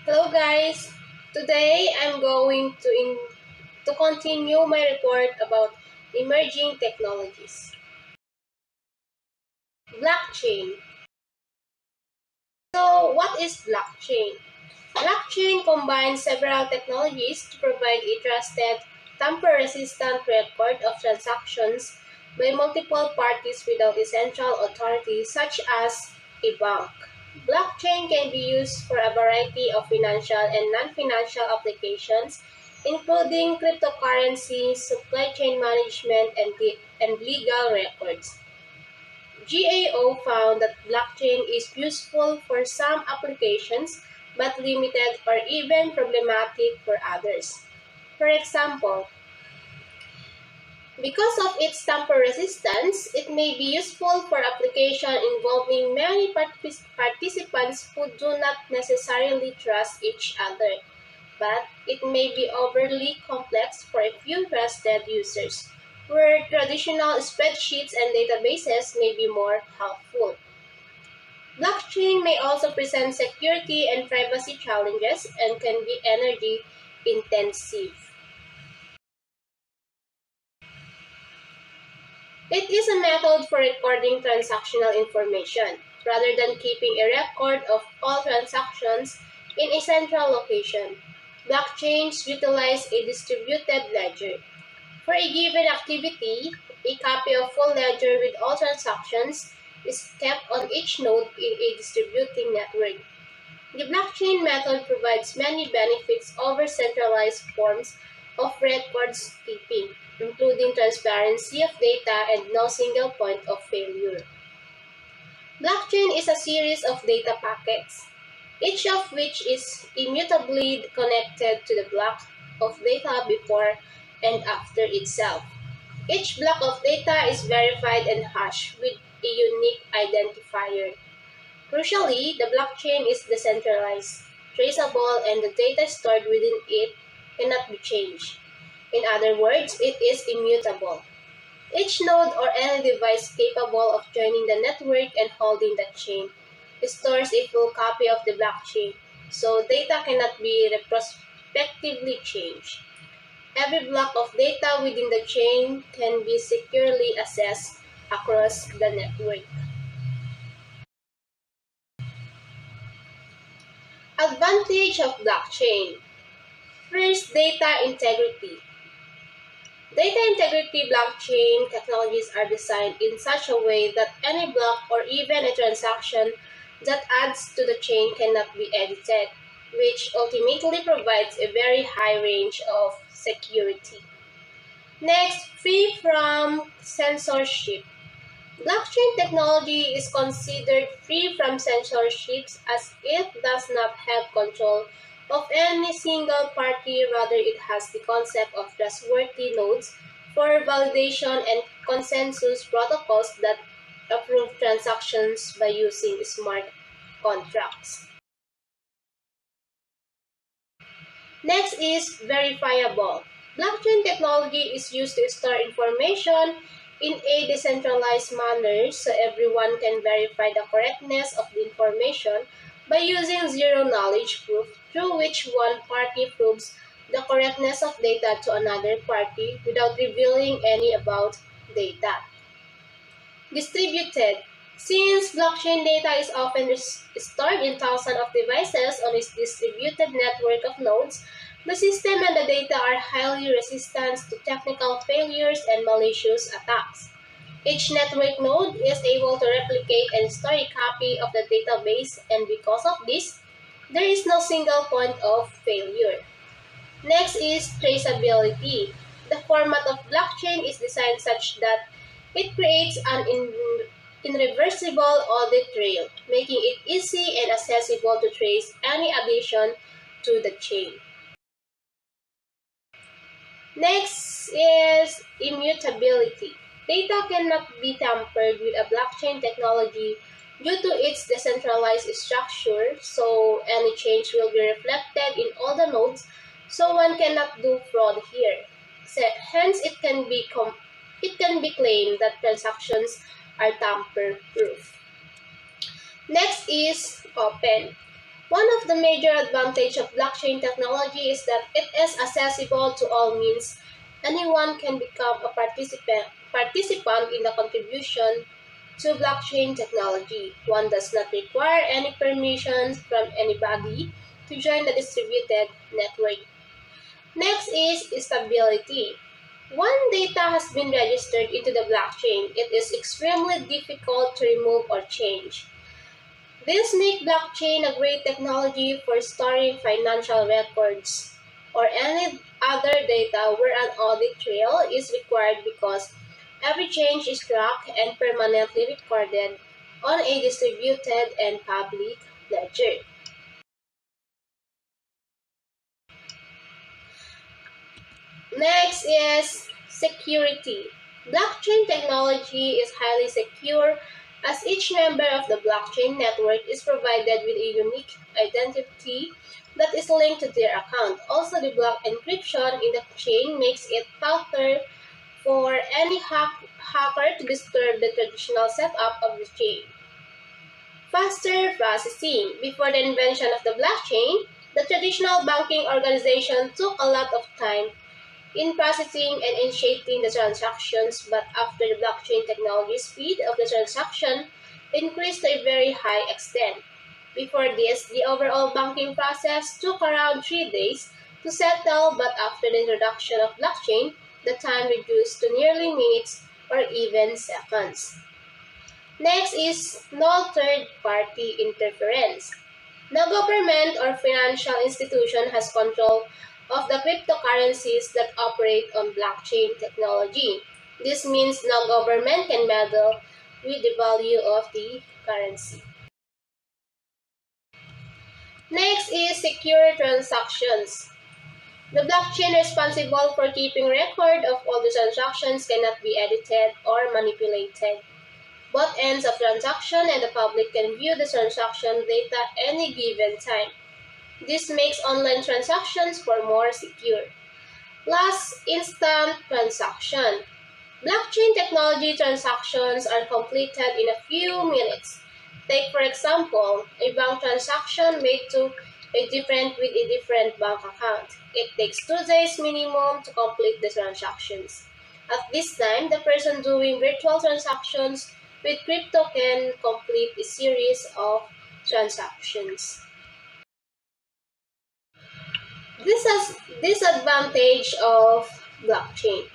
Hello guys! Today I'm going to continue my report about emerging technologies. Blockchain. So what is blockchain? Blockchain combines several technologies to provide a trusted, tamper-resistant record of transactions by multiple parties without a central authority such as a bank. Blockchain can be used for a variety of financial and non-financial applications, including cryptocurrency, supply chain management, and legal records. GAO found that blockchain is useful for some applications but limited or even problematic for others. For example, because of its tamper resistance, it may be useful for application involving many participants who do not necessarily trust each other, but it may be overly complex for a few trusted users, where traditional spreadsheets and databases may be more helpful. Blockchain may also present security and privacy challenges and can be energy intensive. It is a method for recording transactional information, rather than keeping a record of all transactions in a central location. Blockchains utilize a distributed ledger. For a given activity, a copy of full ledger with all transactions is kept on each node in a distributing network. The blockchain method provides many benefits over centralized forms of records keeping, including transparency of data and no single point of failure. Blockchain is a series of data packets, each of which is immutably connected to the block of data before and after itself. Each block of data is verified and hashed with a unique identifier. Crucially, the blockchain is decentralized, traceable, and the data stored within it cannot be changed. In other words, it is immutable. Each node or any device capable of joining the network and holding the chain stores a full copy of the blockchain, so data cannot be retrospectively changed. Every block of data within the chain can be securely accessed across the network. Advantage of blockchain. First, data integrity. Data integrity blockchain technologies are designed in such a way that any block or even a transaction that adds to the chain cannot be edited, which ultimately provides a very high range of security. Next, free from censorship. Blockchain technology is considered free from censorships as it does not have control of any single party, rather it has the concept of trustworthy nodes for validation and consensus protocols that approve transactions by using smart contracts. Next is verifiable. Blockchain technology is used to store information in a decentralized manner so everyone can verify the correctness of the information by using zero-knowledge proof, through which one party proves the correctness of data to another party without revealing any about data. Distributed. Since blockchain data is often stored in thousands of devices on a distributed network of nodes, the system and the data are highly resistant to technical failures and malicious attacks. Each network node is able to replicate and store a copy of the database, and because of this, there is no single point of failure. Next is traceability. The format of blockchain is designed such that it creates an irreversible audit trail, making it easy and accessible to trace any addition to the chain. Next is immutability. Data cannot be tampered with a blockchain technology due to its decentralized structure, so any change will be reflected in all the nodes, so one cannot do fraud here. Hence, it can be claimed that transactions are tamper-proof. Next is open. One of the major advantages of blockchain technology is that it is accessible to all means. Anyone can become a participant in the contribution to blockchain technology. One does not require any permissions from anybody to join the distributed network. Next is stability. When data has been registered into the blockchain, it is extremely difficult to remove or change. This makes blockchain a great technology for storing financial records or any other data where an audit trail is required because every change is tracked and permanently recorded on a distributed and public ledger. Next is security. Blockchain technology is highly secure as each member of the blockchain network is provided with a unique identity that is linked to their account. Also, the block encryption in the chain makes it tougher for any hacker to disturb the traditional setup of the chain. Faster processing. Before the invention of the blockchain, the traditional banking organization took a lot of time in processing and initiating the transactions, but after the blockchain technology, speed of the transaction increased to a very high extent. Before this, the overall banking process took around 3 days to settle, but after the introduction of blockchain, the time reduced to nearly minutes or even seconds. Next is no third-party interference. No government or financial institution has control of the cryptocurrencies that operate on blockchain technology. This means no government can meddle with the value of the currency. Next is secure transactions. The blockchain responsible for keeping record of all the transactions cannot be edited or manipulated. Both ends of transaction and the public can view the transaction data any given time. This makes online transactions for more secure. Last, instant transaction. Blockchain technology transactions are completed in a few minutes. Take for example, a bank transaction made to a different with a different bank account. It takes 2 days minimum to complete the transactions. At this time, the person doing virtual transactions with crypto can complete a series of transactions. This has disadvantage of blockchain.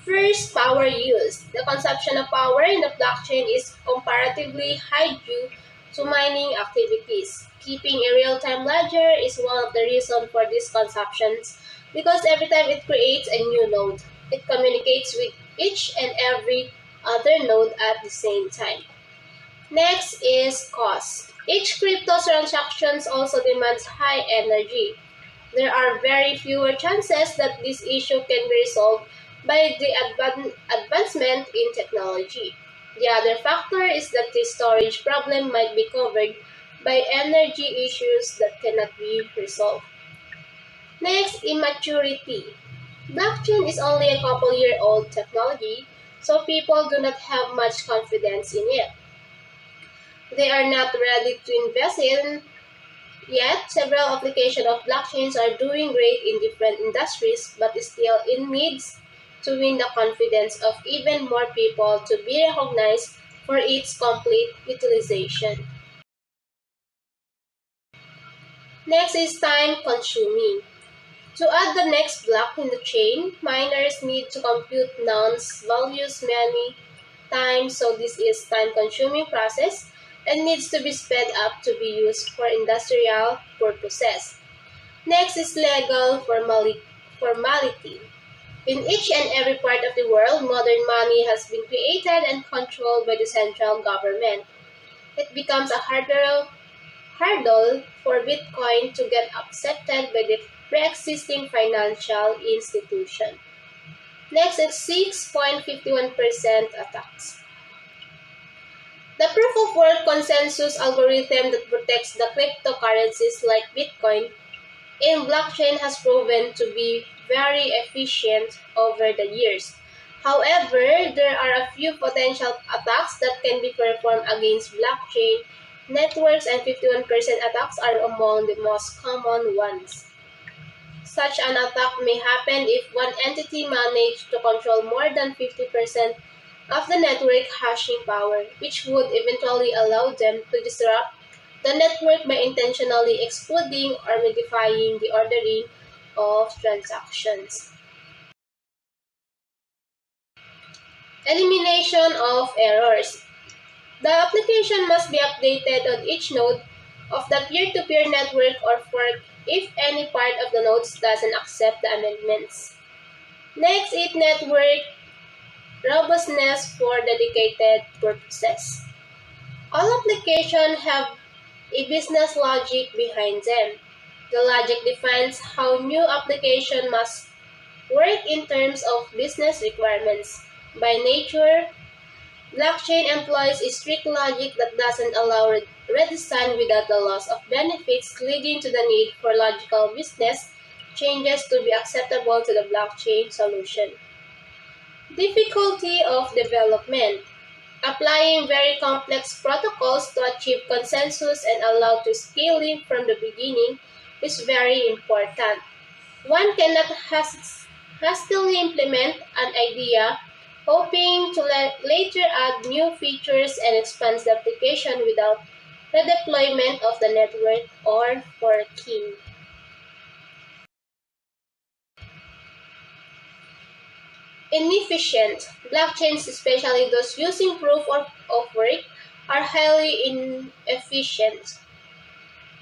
First, power use. The consumption of power in the blockchain is comparatively high due to mining activities. Keeping a real-time ledger is one of the reasons for these consumptions because every time it creates a new node, it communicates with each and every other node at the same time. Next is cost. Each crypto transactions also demands high energy. There are very fewer chances that this issue can be resolved by the advancement in technology. The other factor is that the storage problem might be covered by energy issues that cannot be resolved. Next, immaturity. Blockchain is only a couple-year-old technology, so people do not have much confidence in it. They are not ready to invest in. Yet, several applications of blockchains are doing great in different industries, but still it needs to win the confidence of even more people to be recognized for its complete utilization. Next is time consuming. To add the next block in the chain, miners need to compute nonce values many times, so this is time consuming process and needs to be sped up to be used for industrial purposes. Next is legal formality. In each and every part of the world, modern money has been created and controlled by the central government. It becomes a hurdle for Bitcoin to get accepted by the pre-existing financial institution. Next is 6.51% attacks. The proof of work consensus algorithm that protects the cryptocurrencies like Bitcoin in blockchain has proven to be very efficient over the years. However, there are a few potential attacks that can be performed against blockchain networks, and 51% attacks are among the most common ones. Such an attack may happen if one entity managed to control more than 50% of the network hashing power, which would eventually allow them to disrupt the network by intentionally excluding or modifying the ordering of transactions. Elimination of errors. The application must be updated on each node of the peer-to-peer network or fork if any part of the nodes doesn't accept the amendments. Next is network robustness for dedicated purposes. All applications have a business logic behind them. The logic defines how new application must work in terms of business requirements. By nature, blockchain employs a strict logic that doesn't allow redesign without the loss of benefits, leading to the need for logical business changes to be acceptable to the blockchain solution. Difficulty of development. Applying very complex protocols to achieve consensus and allow to scaling from the beginning is very important. One cannot hastily implement an idea, hoping to later add new features and expand the application without the deployment of the network or forking. Inefficient. Blockchains, especially those using proof of work, are highly inefficient.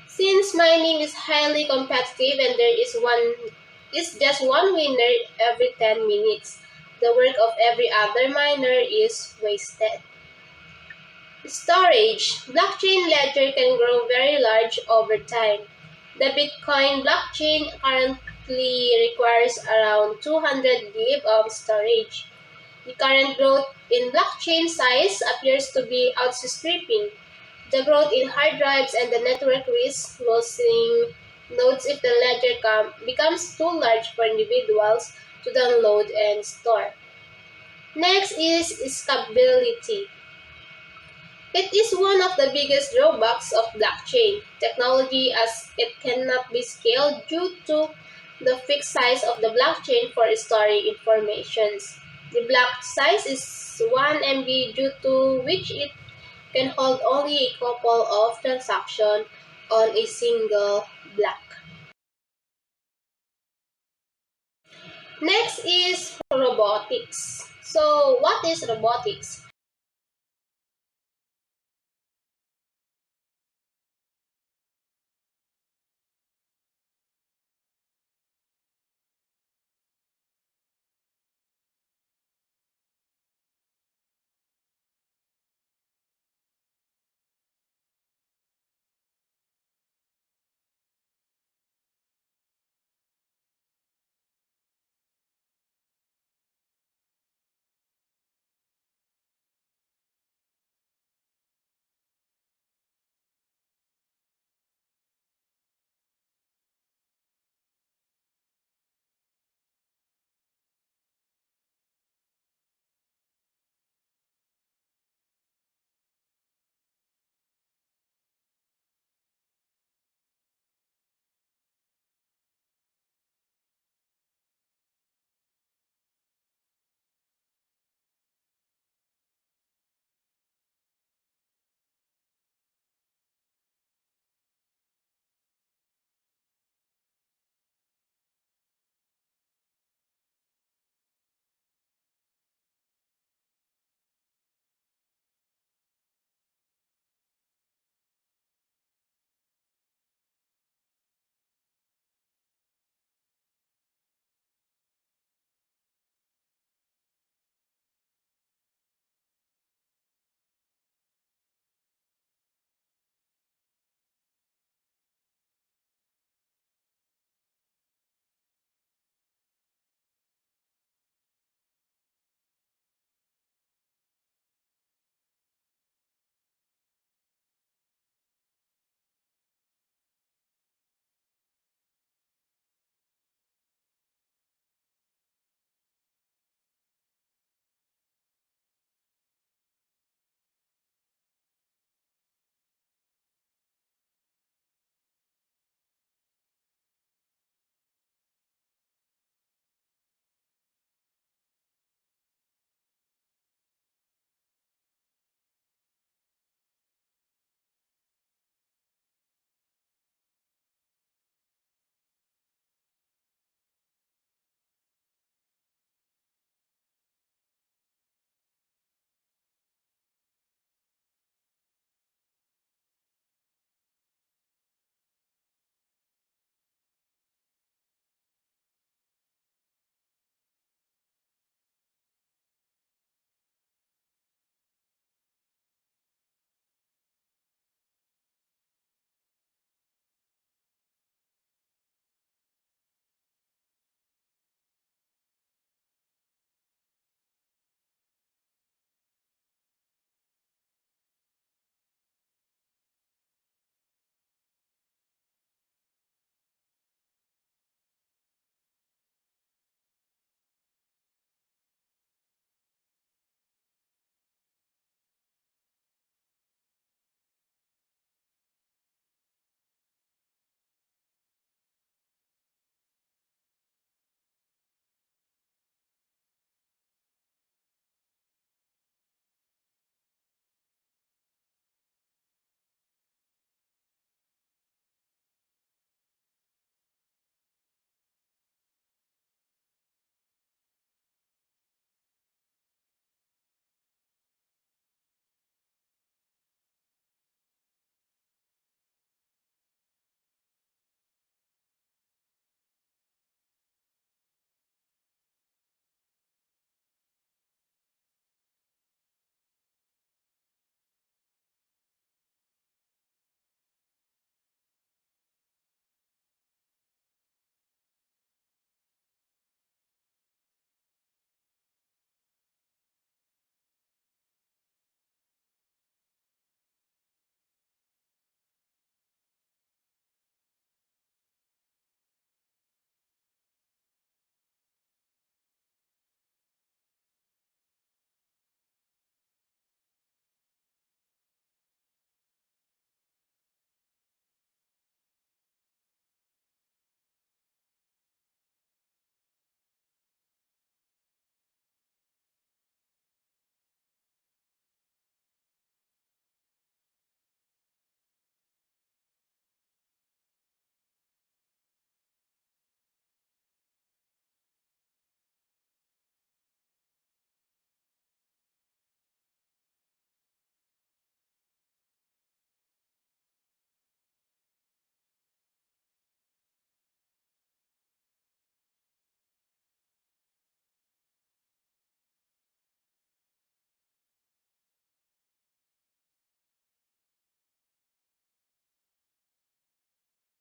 Since mining is highly competitive and there is just one winner every 10 minutes, the work of every other miner is wasted. Storage. Blockchain ledger can grow very large over time. The Bitcoin blockchain currently requires around 200 GB of storage. The current growth in blockchain size appears to be outstripping the growth in hard drives, and the network risks losing nodes if the ledger becomes too large for individuals to download and store. Next is scalability. It is one of the biggest drawbacks of blockchain technology as it cannot be scaled due to the fixed size of the blockchain for storing information. The block size is 1 MB, due to which it can hold only a couple of transactions on a single block. Next is robotics. So, what is robotics?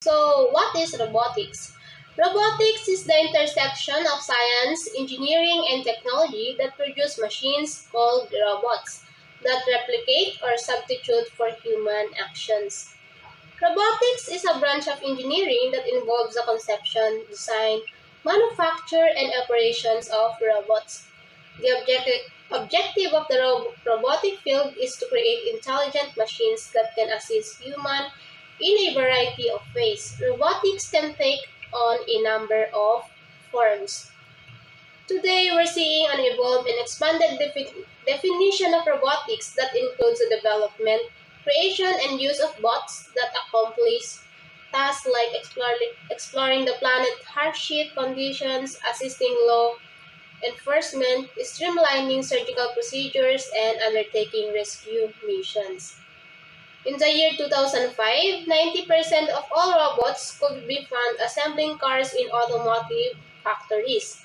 So, what is robotics? Robotics is the intersection of science, engineering, and technology that produce machines called robots that replicate or substitute for human actions. Robotics is a branch of engineering that involves the conception, design, manufacture, and operations of robots. The objective of the robotic field is to create intelligent machines that can assist humans in a variety of ways. Robotics can take on a number of forms. Today, we're seeing an evolved and expanded definition of robotics that includes the development, creation, and use of bots that accomplish tasks like exploring the planet's harsh conditions, assisting law enforcement, streamlining surgical procedures, and undertaking rescue missions. In the year 2005, 90% of all robots could be found assembling cars in automotive factories.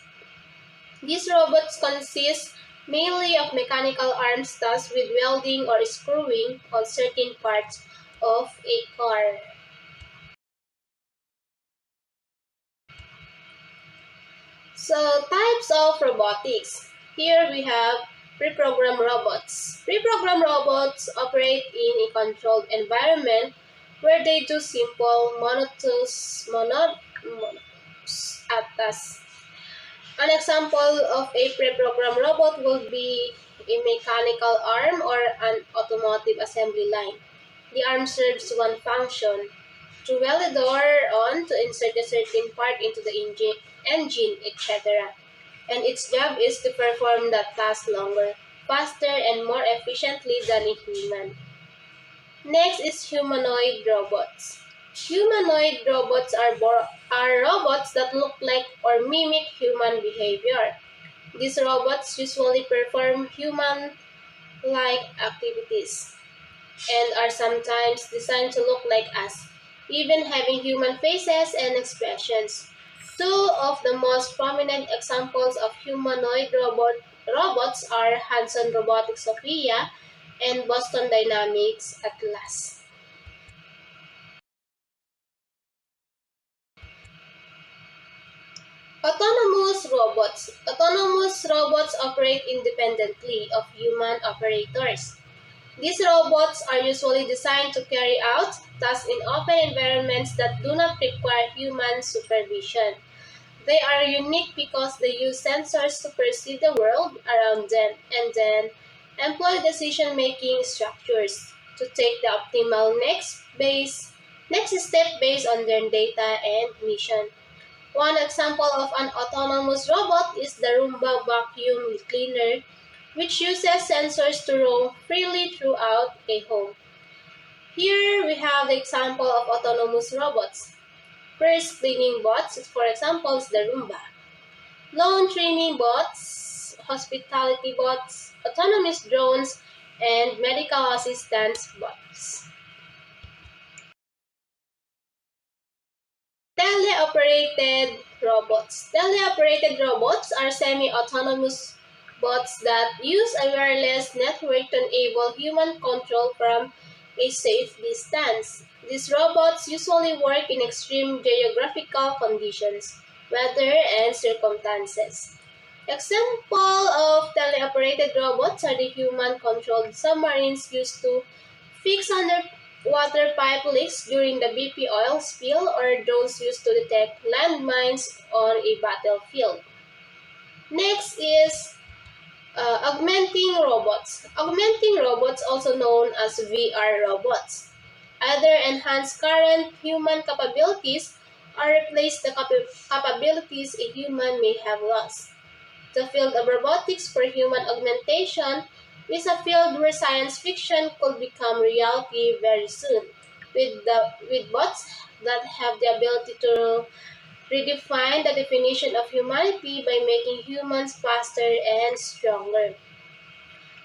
These robots consist mainly of mechanical arms tasked with welding or screwing on certain parts of a car. So, types of robotics. Here we have pre-programmed robots. Pre-programmed robots operate in a controlled environment where they do simple monotonous tasks. An example of a pre-programmed robot would be a mechanical arm or an automotive assembly line. The arm serves one function: to weld the door on, to insert a certain part into the engine, etc. And its job is to perform that task longer, faster, and more efficiently than a human. Next is humanoid robots. Humanoid robots are robots that look like or mimic human behavior. These robots usually perform human-like activities and are sometimes designed to look like us, even having human faces and expressions. Two of the most prominent examples of robots are Hanson Robotics Sophia and Boston Dynamics Atlas. Autonomous robots. Autonomous robots operate independently of human operators. These robots are usually designed to carry out tasks in open environments that do not require human supervision. They are unique because they use sensors to perceive the world around them and then employ decision-making structures to take the optimal next step based on their data and mission. One example of an autonomous robot is the Roomba vacuum cleaner, which uses sensors to roam freely throughout a home. Here we have the example of autonomous robots. First, cleaning bots, for example, is the Roomba. Lawn trimming bots, hospitality bots, autonomous drones, and medical assistance bots. Teleoperated robots. Teleoperated robots are semi-autonomous bots that use a wireless network to enable human control from a safe distance. These robots usually work in extreme geographical conditions, weather, and circumstances. Example of teleoperated robots are the human-controlled submarines used to fix underwater pipe leaks during the BP oil spill or drones used to detect landmines on a battlefield. Next is augmenting robots. Augmenting robots, also known as VR robots, either enhance current human capabilities or replace the capabilities a human may have lost. The field of robotics for human augmentation is a field where science fiction could become reality very soon, with bots that have the ability to redefine the definition of humanity by making humans faster and stronger.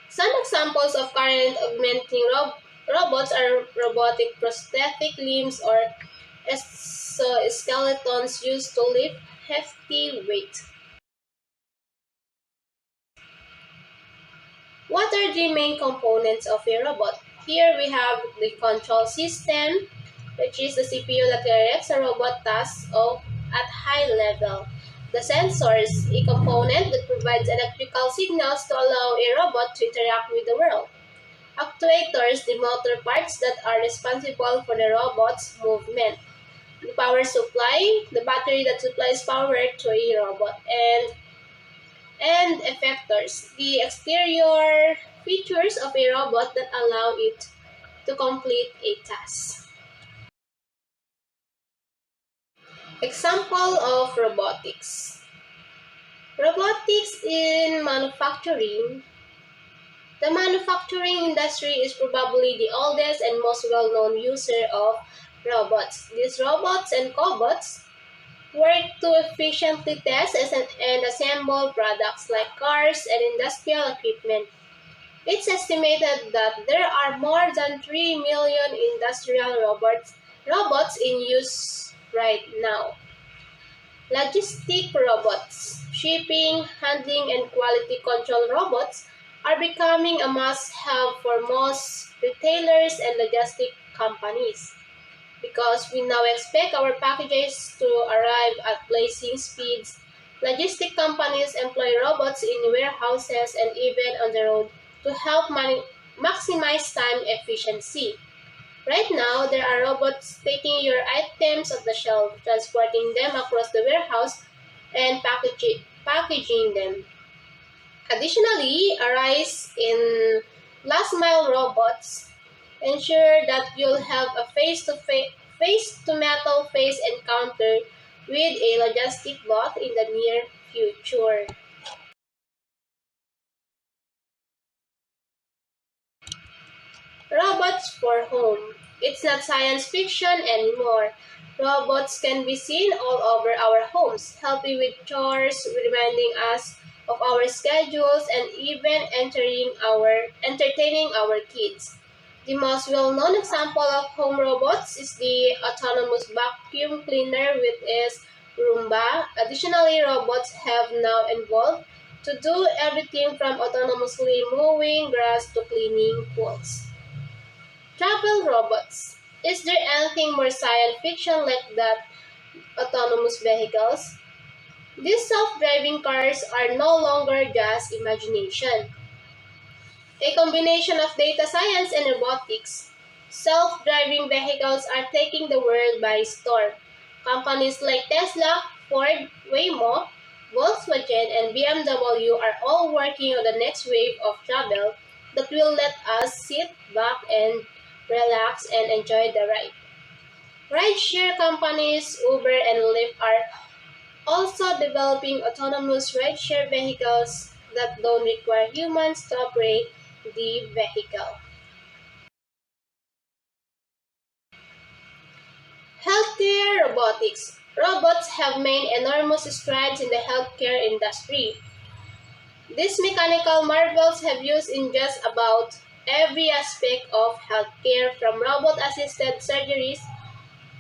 Some examples of current augmenting robots are robotic prosthetic limbs or skeletons used to lift hefty weight. What are the main components of a robot? Here we have the control system, which is the CPU that directs a robot task of at high level. The sensors, a component that provides electrical signals to allow a robot to interact with the world. Actuators, the motor parts that are responsible for the robot's movement. The power supply, the battery that supplies power to a robot. And effectors, the exterior features of a robot that allow it to complete a task. Example of robotics. Robotics in manufacturing. The manufacturing industry is probably the oldest and most well-known user of robots. These robots and cobots work to efficiently test and assemble products like cars and industrial equipment. It's estimated that there are more than 3 million industrial robots in use right now. Logistic robots, shipping, handling, and quality control robots are becoming a must-have for most retailers and logistic companies because we now expect our packages to arrive at blazing speeds. Logistic companies employ robots in warehouses and even on the road to help maximize time efficiency. Right now, there are robots taking your items off the shelf, transporting them across the warehouse, and packaging them. Additionally, a rise in last mile robots ensure that you'll have a face-to-metal face encounter with a logistic bot in the near future. Robots for home. It's not science fiction anymore. Robots can be seen all over our homes, helping with chores, reminding us of our schedules, and even entertaining our kids. The most well-known example of home robots is the autonomous vacuum cleaner with its Roomba. Additionally, robots have now evolved to do everything from autonomously mowing grass to cleaning pools. Travel robots. Is there anything more science fiction like that autonomous vehicles? These self-driving cars are no longer just imagination. A combination of data science and robotics. Self-driving vehicles are taking the world by storm. Companies like Tesla, Ford, Waymo, Volkswagen, and BMW are all working on the next wave of travel that will let us sit back and relax and enjoy the ride. Rideshare companies Uber and Lyft are also developing autonomous rideshare vehicles that don't require humans to operate the vehicle. Healthcare robotics. Robots have made enormous strides in the healthcare industry. These mechanical marvels have used in just about every aspect of healthcare, from robot-assisted surgeries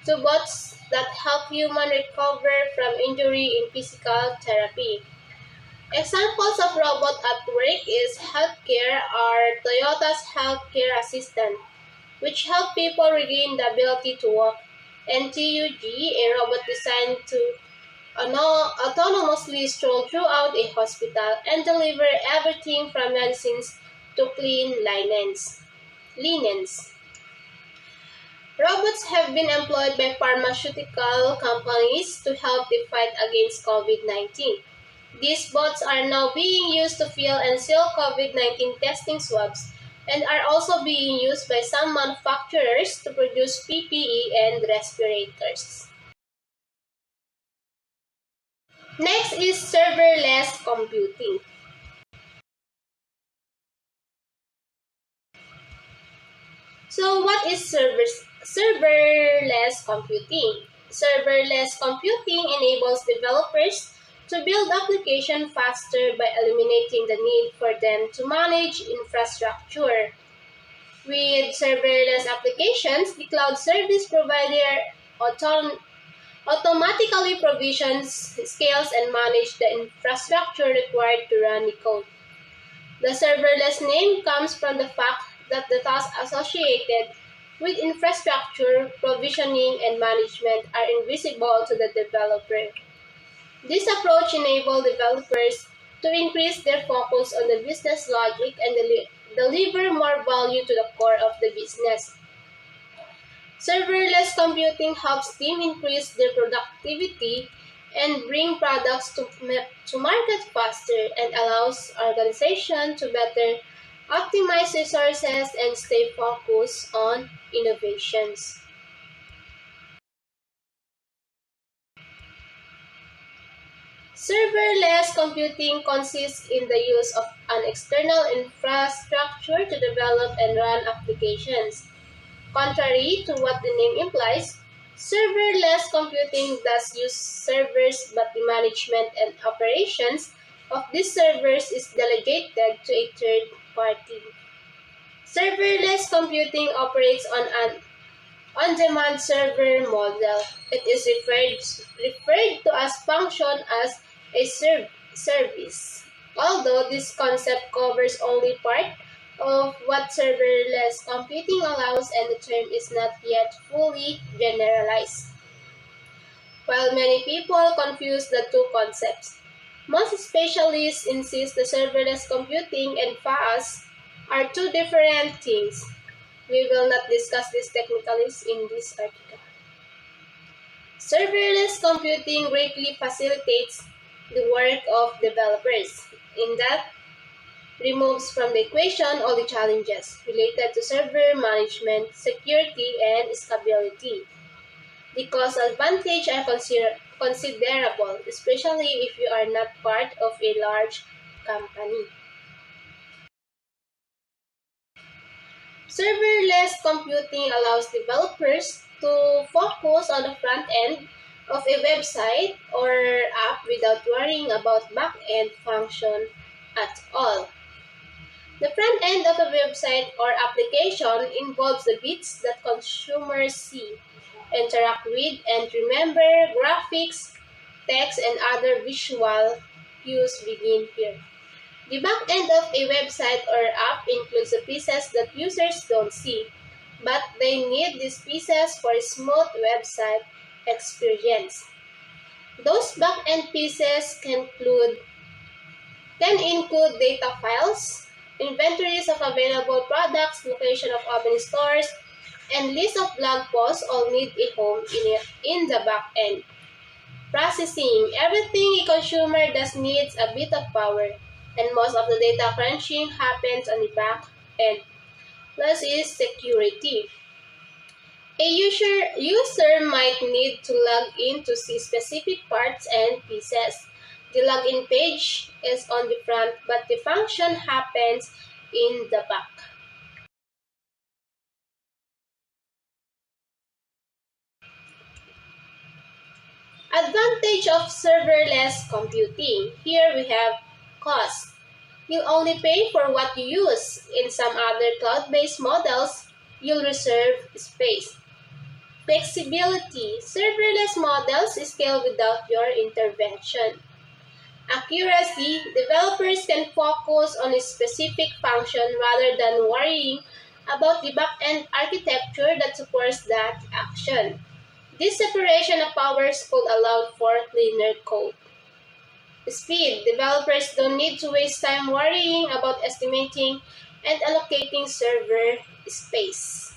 to bots that help humans recover from injury in physical therapy. Examples of robot at work is healthcare are Toyota's healthcare assistant, which help people regain the ability to walk, and TUG, a robot designed to autonomously stroll throughout a hospital and deliver everything from medicines to clean linens. Robots have been employed by pharmaceutical companies to help the fight against COVID-19. These bots are now being used to fill and seal COVID-19 testing swabs and are also being used by some manufacturers to produce PPE and respirators. Next is serverless computing. So what is serverless computing? Serverless computing enables developers to build applications faster by eliminating the need for them to manage infrastructure. With serverless applications, the cloud service provider automatically provisions, scales, and manages the infrastructure required to run the code. The serverless name comes from the fact that the tasks associated with infrastructure, provisioning, and management are invisible to the developer. This approach enables developers to increase their focus on the business logic and deliver more value to the core of the business. Serverless computing helps teams increase their productivity and bring products to market faster and allows organizations to better optimize resources and stay focused on innovations. Serverless computing consists in the use of an external infrastructure to develop and run applications. Contrary to what the name implies, serverless computing does use servers, but the management and operations of these servers is delegated to a third party. Serverless computing operates on an on-demand server model. It is referred to as function as a service. Although this concept covers only part of what serverless computing allows and the term is not yet fully generalized. While many people confuse the two concepts, most specialists insist the serverless computing and FAS are two different things. We will not discuss these technicalities in this article. Serverless computing greatly facilitates the work of developers, in that removes from the equation all the challenges related to server management, security, and scalability. The cost advantages are considerable, especially if you are not part of a large company. Serverless computing allows developers to focus on the front end of a website or app without worrying about back-end function at all. The front end of a website or application involves the bits that consumers see, interact with, and remember. Graphics, text, and other visual cues begin here. The back end of a website or app includes the pieces that users don't see, but they need these pieces for a smooth website experience. Those back end pieces can include data files, inventories of available products, location of open stores, and list of blog posts all need a home in the back end. Processing. Everything a consumer does needs a bit of power, and most of the data crunching happens on the back end. Plus is security. A user might need to log in to see specific parts and pieces. The login page is on the front, but the function happens in the back. Advantage of serverless computing. Here we have cost. You'll only pay for what you use. In some other cloud-based models, you'll reserve space. Flexibility. Serverless models scale without your intervention. Accuracy. Developers can focus on a specific function rather than worrying about the back-end architecture that supports that action. This separation of powers could allow for cleaner code. Speed. Developers don't need to waste time worrying about estimating and allocating server space.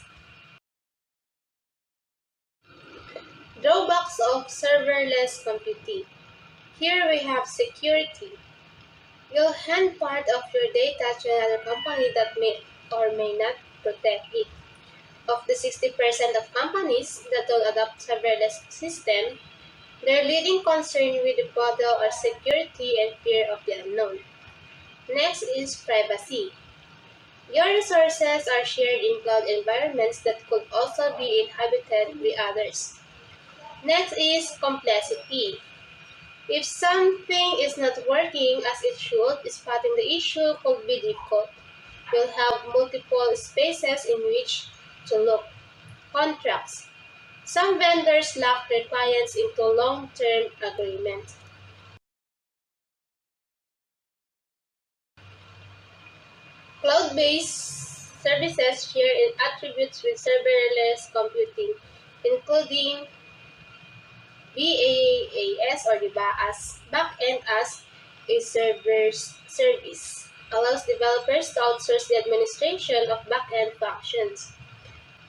Drawbacks of serverless computing. Here we have security. You'll hand part of your data to another company that may or may not protect it. Of the 60% of companies that will adopt serverless system, their leading concern with the model are security and fear of the unknown. Next is privacy. Your resources are shared in cloud environments that could also be inhabited by others. Next is complexity. If something is not working as it should, spotting the issue could be difficult. You'll have multiple spaces in which to look. Contracts. Some vendors lock their clients into long-term agreements. Cloud-based services share in attributes with serverless computing, including BaaS or the BaaS, backend as a server's service, allows developers to outsource the administration of backend functions.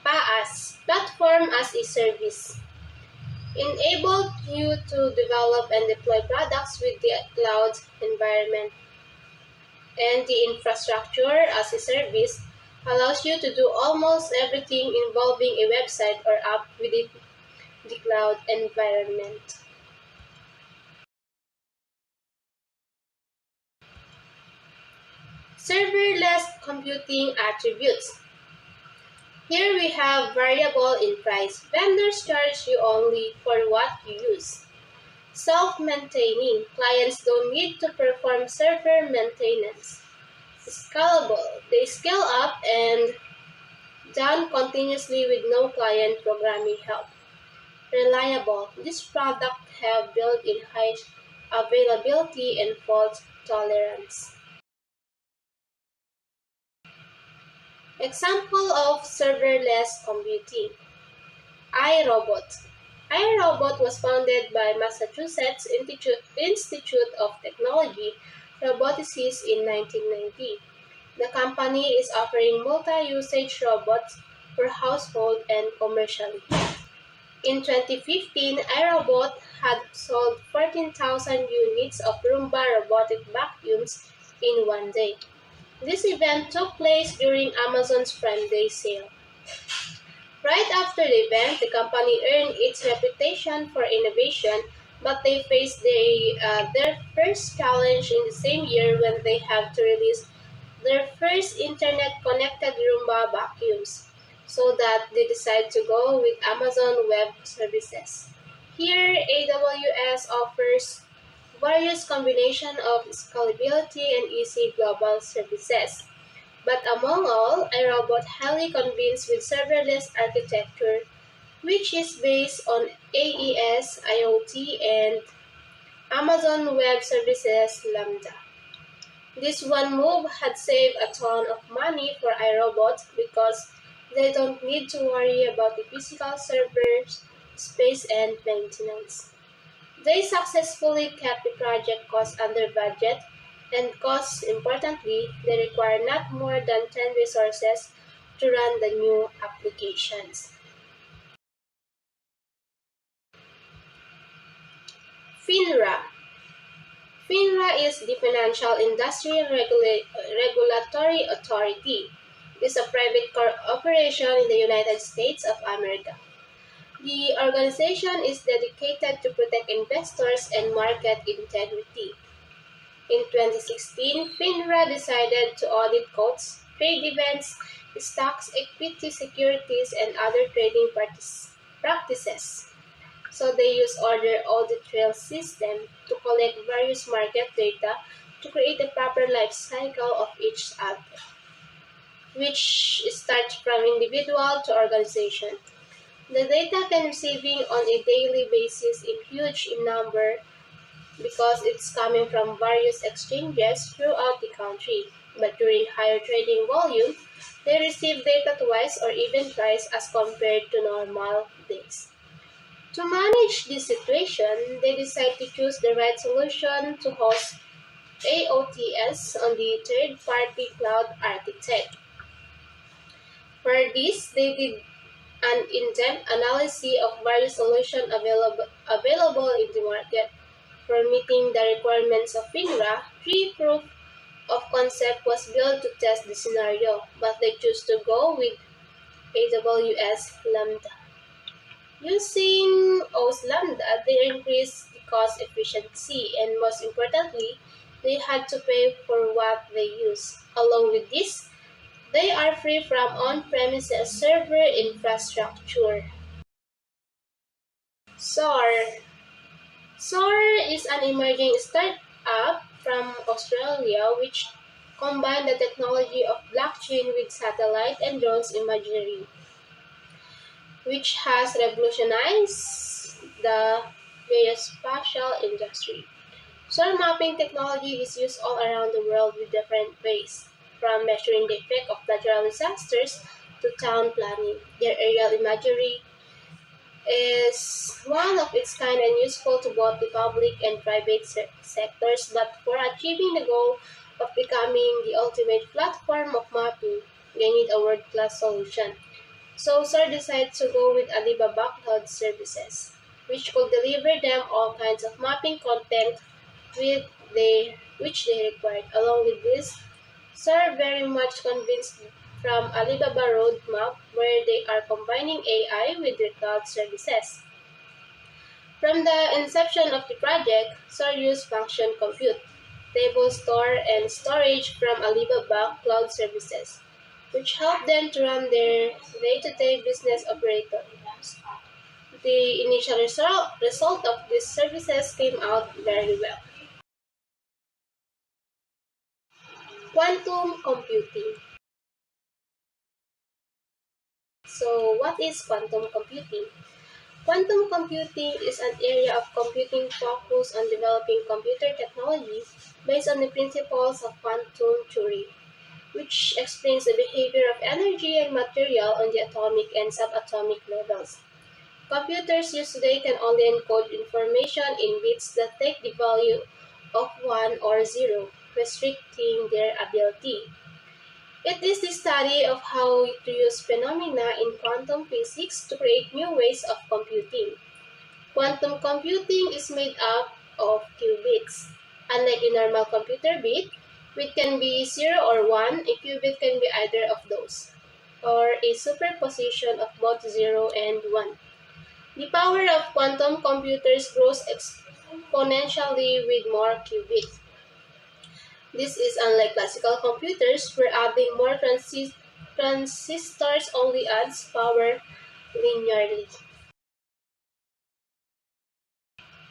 PaaS, platform as a service, enabled you to develop and deploy products with the cloud environment. And the infrastructure as a service allows you to do almost everything involving a website or app within the cloud environment. Serverless computing attributes. Here we have variable in price. Vendors charge you only for what you use. Self-maintaining. Clients don't need to perform server maintenance. Scalable. They scale up and down continuously with no client programming help. Reliable. This product have built-in high availability and fault tolerance. Example of serverless computing. iRobot. iRobot was founded by Massachusetts Institute of Technology Roboticists in 1990. The company is offering multi-usage robots for household and commercially. In 2015, iRobot had sold 14,000 units of Roomba robotic vacuums in one day. This event took place during Amazon's Prime Day sale. Right after the event, the company earned its reputation for innovation, but they faced their first challenge in the same year when they had to release their first internet-connected Roomba vacuums, so that they decided to go with Amazon Web Services. Here, AWS offers various combination of scalability and easy global services. But among all, iRobot highly convinced with serverless architecture, which is based on AES, IoT, and Amazon Web Services Lambda. This one move had saved a ton of money for iRobot because they don't need to worry about the physical servers, space, and maintenance. They successfully kept the project cost under budget, and cost importantly, they require not more than 10 resources to run the new applications. FINRA. FINRA is the Financial Industry Regulatory Authority. It is a private corporation in the United States of America. The organization is dedicated to protect investors and market integrity. In 2016, FINRA decided to audit quotes, trade events, stocks, equity securities, and other trading practices. So they use order audit trail system to collect various market data to create a proper life cycle of each asset, which starts from individual to organization. The data can receiving on a daily basis in huge in number because it's coming from various exchanges throughout the country. But during higher trading volume, they receive data twice or even thrice as compared to normal days. To manage this situation, they decide to choose the right solution to host AOTS on the third-party cloud architect. For this, they did an in-depth analysis of various solutions available in the market. For meeting the requirements of FINRA, three proof of concept was built to test the scenario, but they choose to go with AWS Lambda. Using OS Lambda, they increased the cost efficiency and most importantly, they had to pay for what they use. Along with this, they are free from on-premises server infrastructure. SOAR. SOAR is an emerging startup from Australia which combined the technology of blockchain with satellite and drones imagery, which has revolutionized the geospatial industry. Soil mapping technology is used all around the world with different ways. from measuring the effect of natural disasters to town planning. Their aerial imagery is one of its kind and useful to both the public and private sectors, but for achieving the goal of becoming the ultimate platform of mapping, they need a world-class solution. So Sir decided to go with Alibaba Cloud Services, which could deliver them all kinds of mapping content which they required. Along with this, Sir very much convinced from Alibaba Roadmap where they are combining AI with their cloud services. From the inception of the project, Sir used function compute, table store, and storage from Alibaba Cloud Services, which helped them to run their day-to-day business operations. The initial result of these services came out very well. Quantum computing. So, what is quantum computing? Quantum computing is an area of computing focused on developing computer technology based on the principles of quantum theory, which explains the behavior of energy and material on the atomic and subatomic levels. Computers used today can only encode information in bits that take the value of 1 or 0, restricting their ability. It is the study of how to use phenomena in quantum physics to create new ways of computing. Quantum computing is made up of qubits. Unlike a normal computer bit, which can be 0 or 1, a qubit can be either of those, or a superposition of both 0 and 1. The power of quantum computers grows exponentially with more qubits. This is unlike classical computers where adding more transistors only adds power linearly.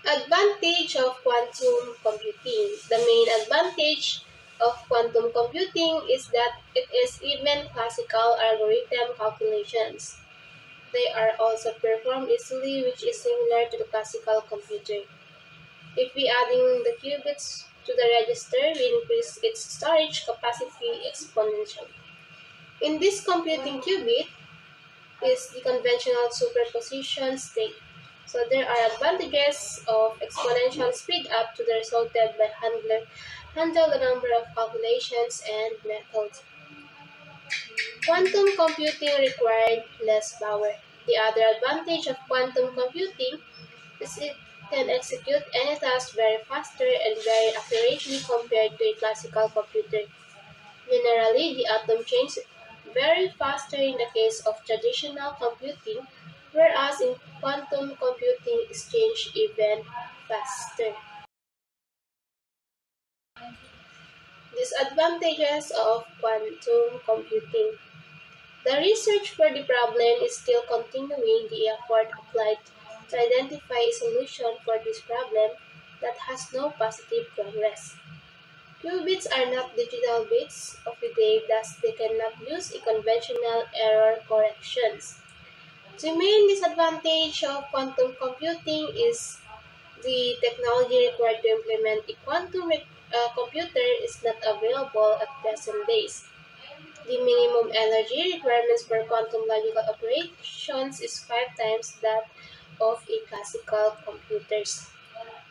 Advantage of quantum computing. The main advantage of quantum computing is that it is even classical algorithm calculations. They are also performed easily, which is similar to the classical computer. If we adding the qubits to the register, we increase its storage capacity exponentially. In this computing qubit is the conventional superposition state. So there are advantages of exponential speed up to the resulted by handle the number of calculations and methods. Quantum computing required less power. The other advantage of quantum computing is it can execute any task very faster and very accurately compared to a classical computer. Generally, the atom changes very faster in the case of traditional computing, whereas in quantum computing is changed even faster. Disadvantages of quantum computing. The research for the problem is still continuing. The effort applied to identify a solution for this problem that has no positive progress. Qubits are not digital bits of the day, thus they cannot use a conventional error corrections. The main disadvantage of quantum computing is the technology required to implement a computer is not available at present days. The minimum energy requirements for quantum logical operations is 5 times that of a classical computers.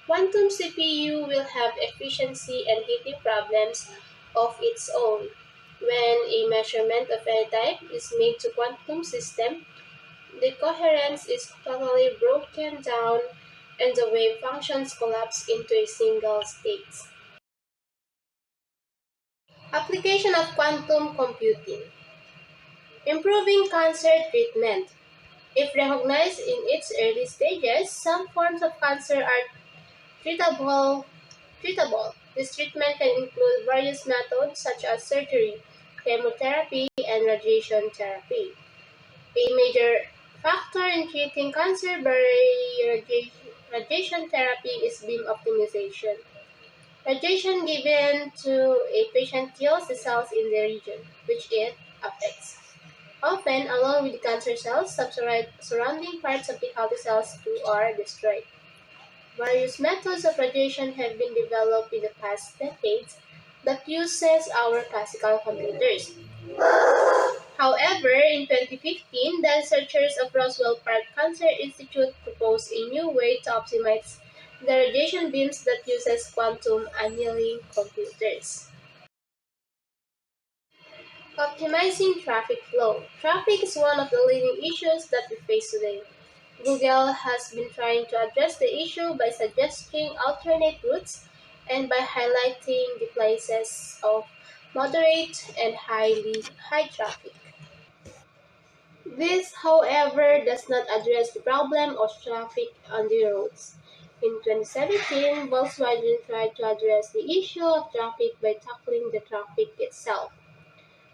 Quantum CPU will have efficiency and heating problems of its own. When a measurement of any type is made to quantum system, the coherence is totally broken down and the wave functions collapse into a single state. Application of quantum computing. Improving cancer treatment. If recognized in its early stages, some forms of cancer are treatable. treatable. This treatment can include various methods such as surgery, chemotherapy, and radiation therapy. A major factor in treating cancer by radiation therapy is beam optimization. Radiation given to a patient kills the cells in the region which it affects. Often, along with the cancer cells, surrounding parts of the healthy cells too are destroyed. Various methods of radiation have been developed in the past decades, that uses our classical computers. However, in 2015, the researchers of Roswell Park Cancer Institute proposed a new way to optimize the radiation beams that uses quantum annealing computers. Optimizing traffic flow. Traffic is one of the leading issues that we face today. Google has been trying to address the issue by suggesting alternate routes and by highlighting the places of moderate and high traffic. This, however, does not address the problem of traffic on the roads. In 2017, Volkswagen tried to address the issue of traffic by tackling the traffic itself.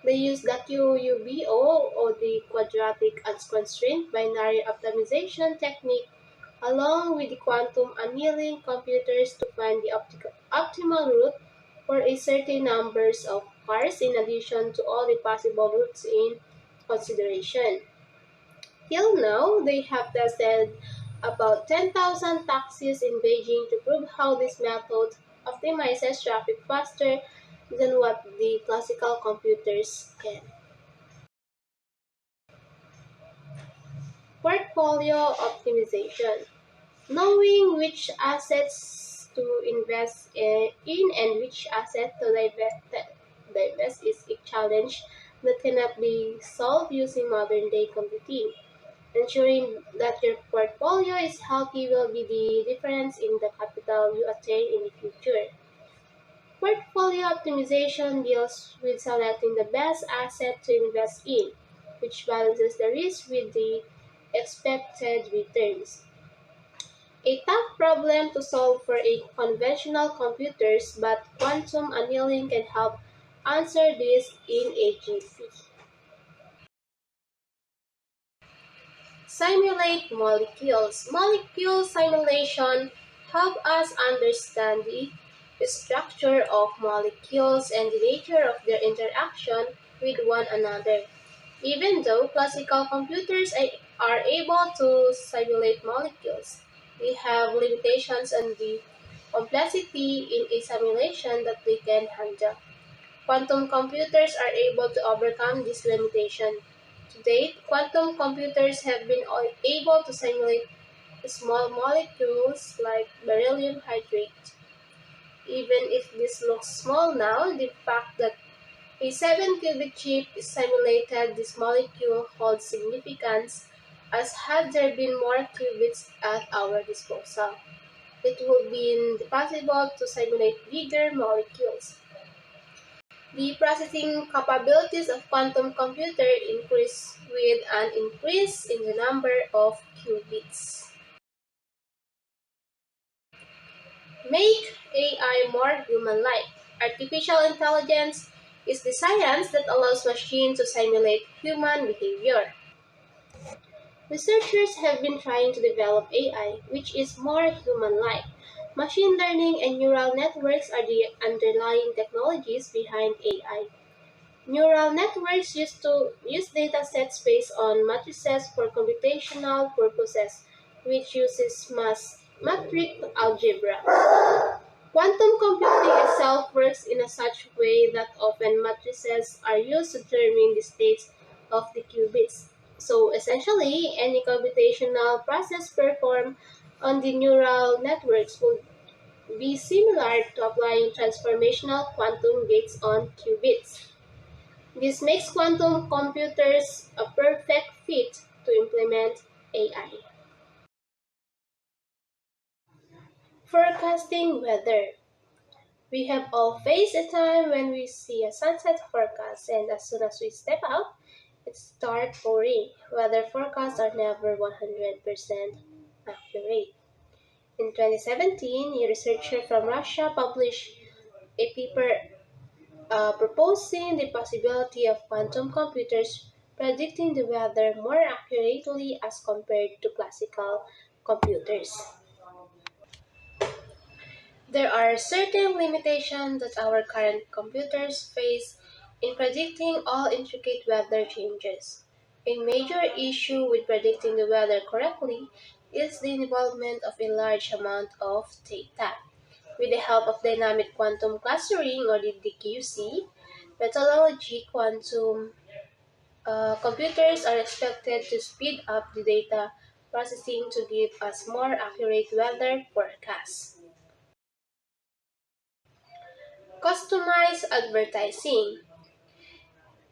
They used the QUBO or the quadratic unconstrained binary optimization technique along with the quantum annealing computers to find the optimal route for a certain numbers of cars in addition to all the possible routes in consideration. Till now, they have tested about 10,000 taxis in Beijing to prove how this method optimizes traffic faster than what the classical computers can. Portfolio optimization. Knowing which assets to invest in and which asset to divest is a challenge that cannot be solved using modern day computing. Ensuring that your portfolio is healthy will be the difference in the capital you attain in the future. Portfolio optimization deals with selecting the best asset to invest in, which balances the risk with the expected returns. A tough problem to solve for a conventional computers, but quantum annealing can help answer this in a jiffy. Simulate molecules. Molecule simulation help us understand the structure of molecules and the nature of their interaction with one another. Even though classical computers are able to simulate molecules, they have limitations on the complexity in a simulation that they can handle. Quantum computers are able to overcome this limitation. To date, quantum computers have been able to simulate small molecules like beryllium hydrate. Even if this looks small now, the fact that a 7-qubit chip is simulated this molecule holds significance, as had there been more qubits at our disposal, it would be possible to simulate bigger molecules. The processing capabilities of quantum computer increase with an increase in the number of qubits. Make AI more human-like. Artificial intelligence is the science that allows machines to simulate human behavior. Researchers have been trying to develop AI which is more human-like. Machine learning and neural networks are the underlying technologies behind AI. Neural networks used to use datasets based on matrices for computational purposes, which uses matrix algebra. Quantum computing itself works in a such way that often matrices are used to determine the states of the qubits. So essentially, any computational process performed on the neural networks would be similar to applying transformational quantum gates on qubits. This makes quantum computers a perfect fit to implement AI. Forecasting weather. We have all faced a time when we see a sunset forecast and as soon as we step out, it starts pouring. Weather forecasts are never 100% accurate. In 2017, a researcher from Russia published a paper proposing the possibility of quantum computers predicting the weather more accurately as compared to classical computers. There are certain limitations that our current computers face in predicting all intricate weather changes. A major issue with predicting the weather correctly is the involvement of a large amount of data. With the help of dynamic quantum clustering or the DQC methodology, quantum computers are expected to speed up the data processing to give us more accurate weather forecasts. Customized advertising.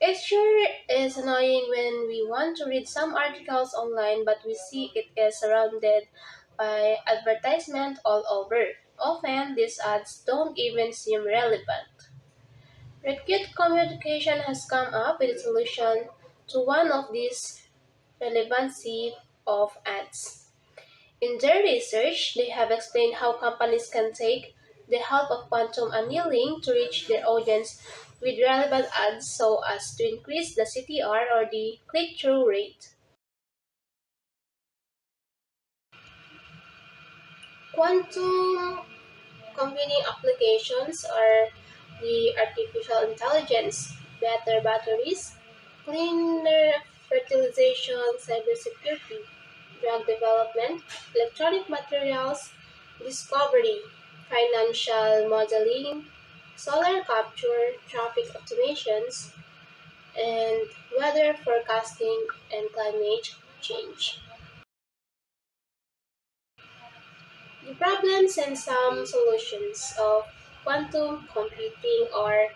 It sure is annoying when we want to read some articles online but we see it is surrounded by advertisement all over. Often these ads don't even seem relevant. Recruit Communication has come up with a solution to one of these relevancy of ads. In their research, they have explained how companies can take the help of quantum annealing to reach their audience with relevant ads so as to increase the CTR or the click-through rate. Quantum computing applications are the artificial intelligence, better batteries, cleaner fertilization, cybersecurity, drug development, electronic materials, discovery, financial modeling, solar capture, traffic automations, and weather forecasting and climate change. The problems and some solutions of quantum computing are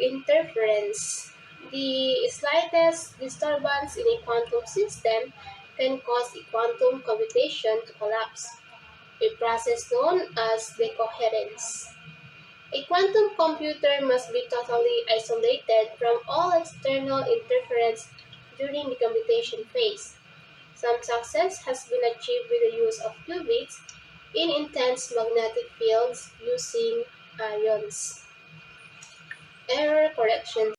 interference. The slightest disturbance in a quantum system can cause a quantum computation to collapse, a process known as decoherence. A quantum computer must be totally isolated from all external interference during the computation phase. Some success has been achieved with the use of qubits in intense magnetic fields using ions. Error corrections.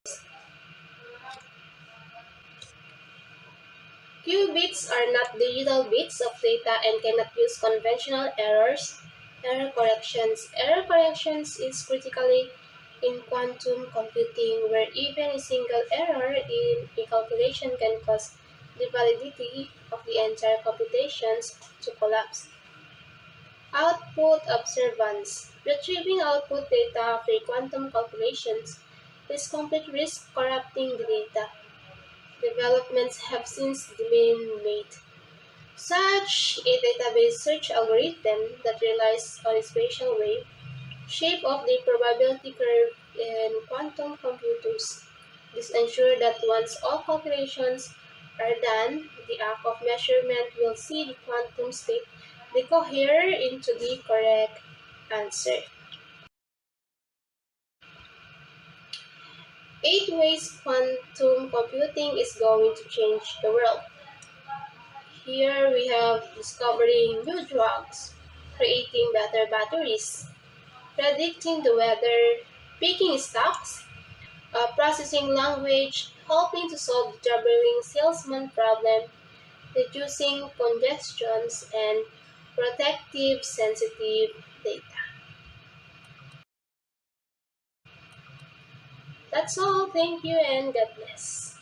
Qubits are not digital bits of data and cannot use conventional errors. Error corrections is critically in quantum computing where even a single error in a calculation can cause the validity of the entire computations to collapse. Output observance. Retrieving output data for quantum calculations is complete risk corrupting the data. Developments have since been made, such a database search algorithm that relies on a spatial wave shape of the probability curve in quantum computers. This ensures that once all calculations are done, the act of measurement will see the quantum state decohere into the correct answer. 8 ways quantum computing is going to change the world. Here we have discovering new drugs, creating better batteries, predicting the weather, picking stocks, processing language, helping to solve the troubling salesman problem, reducing congestions, and protective sensitive data. That's all. Thank you and God bless.